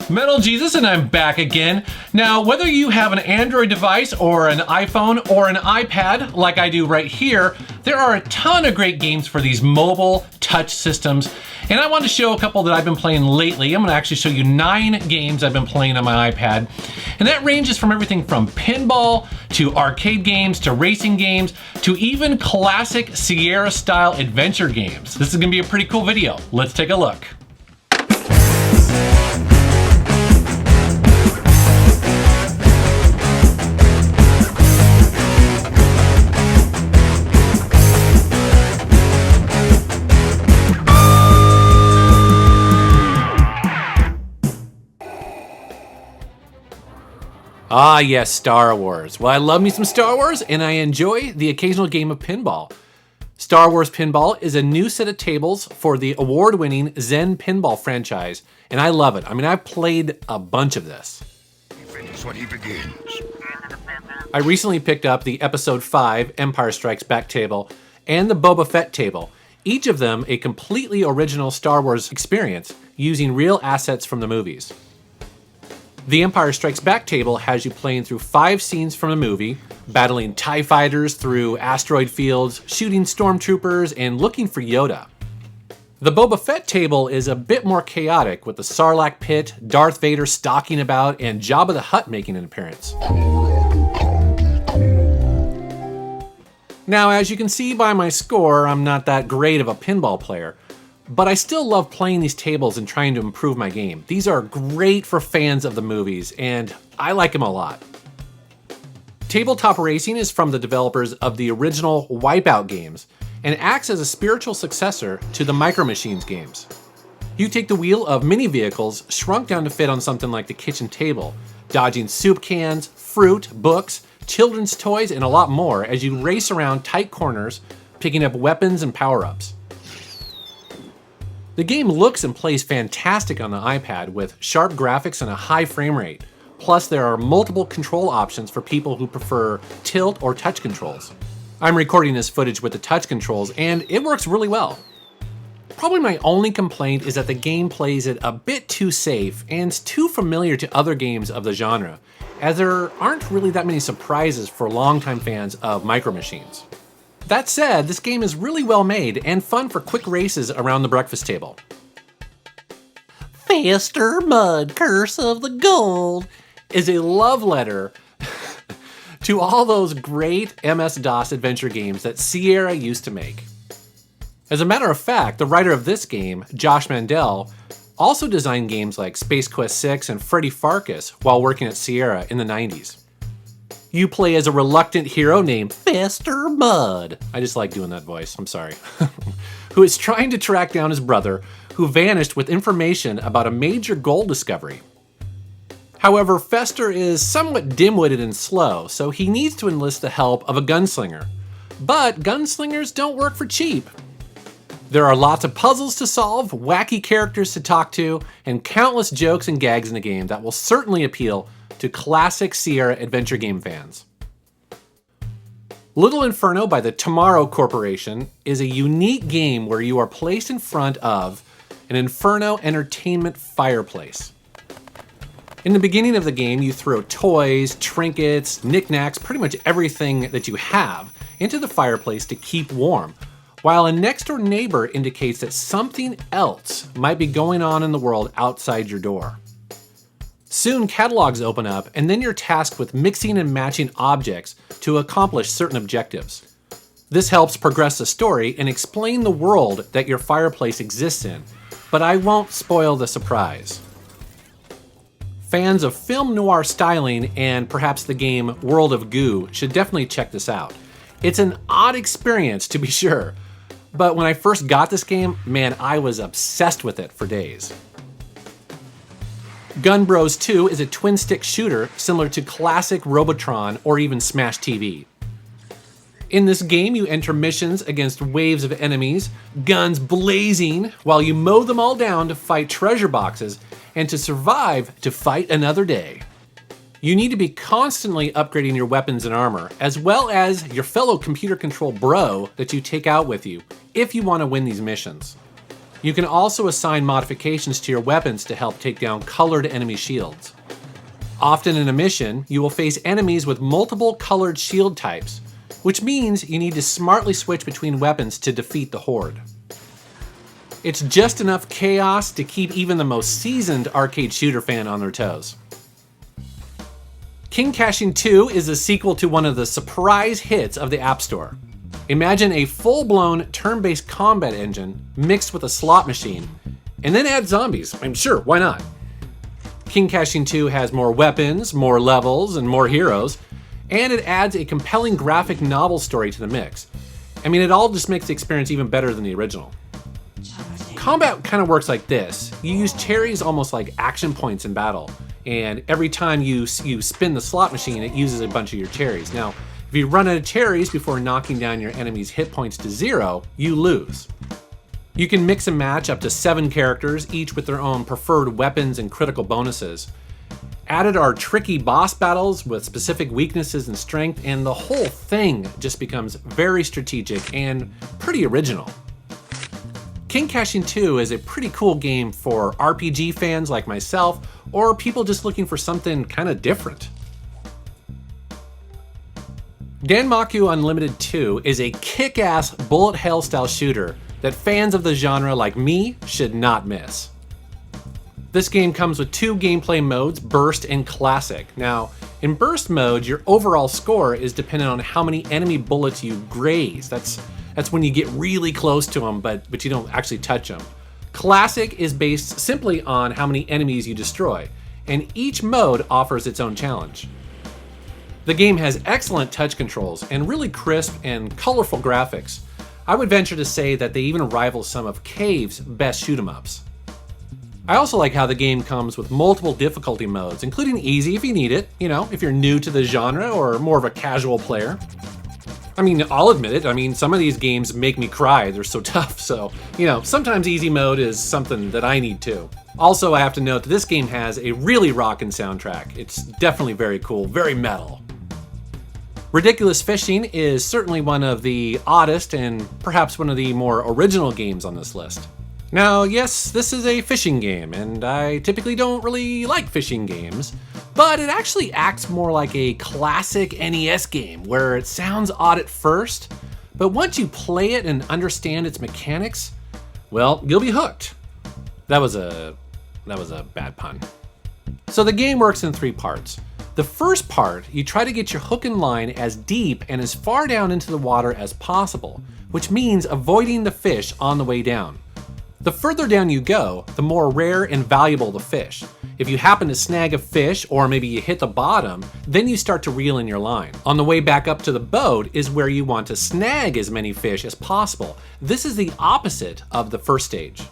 Metal Jesus, and I'm back again. Now, whether you have an Android device or an iPhone or an iPad, like I do right here, there are a ton of great games for these mobile touch systems. And I want to show a couple that I've been playing lately. I'm going to actually show you 9 games I've been playing on my iPad. And that ranges from everything from pinball to arcade games to racing games to even classic Sierra-style adventure games. This is going to be a pretty cool video. Let's take a look. Ah yes, Star Wars. Well, I love me some Star Wars, and I enjoy the occasional game of pinball. Star Wars Pinball is a new set of tables for the award-winning Zen Pinball franchise, and I love it. I mean, I've played a bunch of this. Finish what he begins. I recently picked up the Episode 5 Empire Strikes Back table and the Boba Fett table, each of them a completely original Star Wars experience using real assets from the movies. The Empire Strikes Back table has you playing through 5 scenes from the movie, battling TIE fighters through asteroid fields, shooting stormtroopers, and looking for Yoda. The Boba Fett table is a bit more chaotic, with the Sarlacc pit, Darth Vader stalking about, and Jabba the Hutt making an appearance. Now, as you can see by my score, I'm not that great of a pinball player, but I still love playing these tables and trying to improve my game. These are great for fans of the movies, and I like them a lot. Tabletop Racing is from the developers of the original Wipeout games, and acts as a spiritual successor to the Micro Machines games. You take the wheel of mini vehicles shrunk down to fit on something like the kitchen table, dodging soup cans, fruit, books, children's toys, and a lot more as you race around tight corners, picking up weapons and power-ups. The game looks and plays fantastic on the iPad with sharp graphics and a high frame rate. Plus, there are multiple control options for people who prefer tilt or touch controls. I'm recording this footage with the touch controls, and it works really well. Probably my only complaint is that the game plays it a bit too safe and is too familiar to other games of the genre, as there aren't really that many surprises for longtime fans of Micro Machines. That said, this game is really well made and fun for quick races around the breakfast table. Faster Mud, Curse of the Gold is a love letter to all those great MS-DOS adventure games that Sierra used to make. As a matter of fact, the writer of this game, Josh Mandel, also designed games like Space Quest 6 and Freddy Farkas while working at Sierra in the 90s. You play as a reluctant hero named Faster Mud. I just like doing that voice, I'm sorry. Who is trying to track down his brother, who vanished with information about a major gold discovery. However, Fester is somewhat dim-witted and slow, so he needs to enlist the help of a gunslinger. But gunslingers don't work for cheap. There are lots of puzzles to solve, wacky characters to talk to, and countless jokes and gags in the game that will certainly appeal to classic Sierra adventure game fans. Little Inferno by the Tomorrow Corporation is a unique game where you are placed in front of an Inferno entertainment fireplace. In the beginning of the game, you throw toys, trinkets, knickknacks, pretty much everything that you have into the fireplace to keep warm, while a next-door neighbor indicates that something else might be going on in the world outside your door. Soon, catalogs open up, and then you're tasked with mixing and matching objects to accomplish certain objectives. This helps progress the story and explain the world that your fireplace exists in, but I won't spoil the surprise. Fans of film noir styling and perhaps the game World of Goo should definitely check this out. It's an odd experience, to be sure, but when I first got this game, man, I was obsessed with it for days. Gun Bros 2 is a twin-stick shooter similar to classic Robotron or even Smash TV. In this game, you enter missions against waves of enemies, guns blazing, while you mow them all down to fight treasure boxes and to survive to fight another day. You need to be constantly upgrading your weapons and armor, as well as your fellow computer-controlled bro that you take out with you if you want to win these missions. You can also assign modifications to your weapons to help take down colored enemy shields. Often in a mission, you will face enemies with multiple colored shield types, which means you need to smartly switch between weapons to defeat the horde. It's just enough chaos to keep even the most seasoned arcade shooter fan on their toes. King Cashing 2 is a sequel to one of the surprise hits of the App Store. Imagine a full-blown turn-based combat engine mixed with a slot machine, and then add zombies. I'm sure, why not? King Cashing 2 has more weapons, more levels, and more heroes, and it adds a compelling graphic novel story to the mix. I mean, it all just makes the experience even better than the original. Combat kind of works like this. You use cherries almost like action points in battle, and every time you spin the slot machine, it uses a bunch of your cherries. Now, if you run out of cherries before knocking down your enemy's hit points to 0, you lose. You can mix and match up to 7 characters, each with their own preferred weapons and critical bonuses. Added are tricky boss battles with specific weaknesses and strength, and the whole thing just becomes very strategic and pretty original. King Cashing 2 is a pretty cool game for RPG fans like myself, or people just looking for something kind of different. Danmaku Unlimited 2 is a kick-ass bullet hell style shooter that fans of the genre like me should not miss. This game comes with 2 gameplay modes, Burst and Classic. Now, in Burst mode, your overall score is dependent on how many enemy bullets you graze. That's when you get really close to them, but you don't actually touch them. Classic is based simply on how many enemies you destroy, and each mode offers its own challenge. The game has excellent touch controls and really crisp and colorful graphics. I would venture to say that they even rival some of Cave's best shoot-'em-ups. I also like how the game comes with multiple difficulty modes, including easy if you need it, if you're new to the genre or more of a casual player. I mean, I'll admit it, some of these games make me cry, they're so tough, so, sometimes easy mode is something that I need too. Also, I have to note that this game has a really rockin' soundtrack. It's definitely very cool, very metal. Ridiculous Fishing is certainly one of the oddest and perhaps one of the more original games on this list. Now, yes, this is a fishing game, and I typically don't really like fishing games, but it actually acts more like a classic NES game where it sounds odd at first, but once you play it and understand its mechanics, well, you'll be hooked. That was a bad pun. So the game works in 3 parts. The first part, you try to get your hook and line as deep and as far down into the water as possible, which means avoiding the fish on the way down. The further down you go, the more rare and valuable the fish. If you happen to snag a fish, or maybe you hit the bottom, then you start to reel in your line. On the way back up to the boat is where you want to snag as many fish as possible. This is the opposite of the first stage.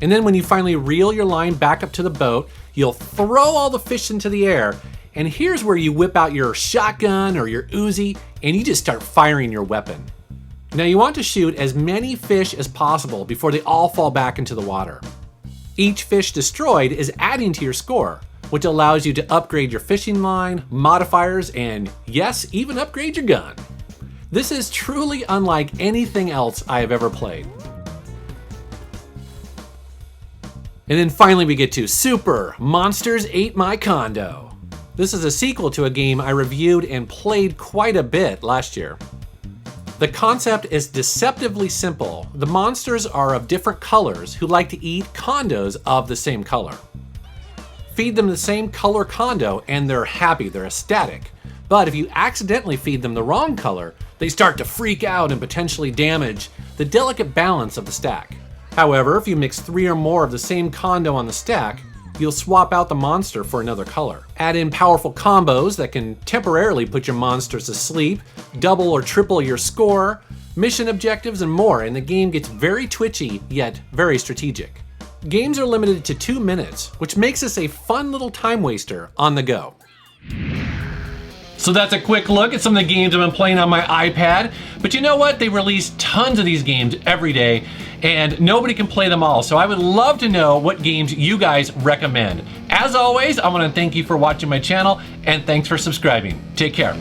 And then when you finally reel your line back up to the boat, you'll throw all the fish into the air, and here's where you whip out your shotgun or your Uzi, and you just start firing your weapon. Now you want to shoot as many fish as possible before they all fall back into the water. Each fish destroyed is adding to your score, which allows you to upgrade your fishing line, modifiers, and yes, even upgrade your gun. This is truly unlike anything else I have ever played. And then finally we get to Super Monsters Ate My Condo. This is a sequel to a game I reviewed and played quite a bit last year. The concept is deceptively simple. The monsters are of different colors who like to eat condos of the same color. Feed them the same color condo and they're happy, they're ecstatic. But if you accidentally feed them the wrong color, they start to freak out and potentially damage the delicate balance of the stack. However, if you mix 3 or more of the same condo on the stack, you'll swap out the monster for another color. Add in powerful combos that can temporarily put your monsters to sleep, double or triple your score, mission objectives, and more, and the game gets very twitchy, yet very strategic. Games are limited to 2 minutes, which makes this a fun little time waster on the go. So that's a quick look at some of the games I've been playing on my iPad. But you know what? They release tons of these games every day, and nobody can play them all. So I would love to know what games you guys recommend. As always, I want to thank you for watching my channel, and thanks for subscribing. Take care.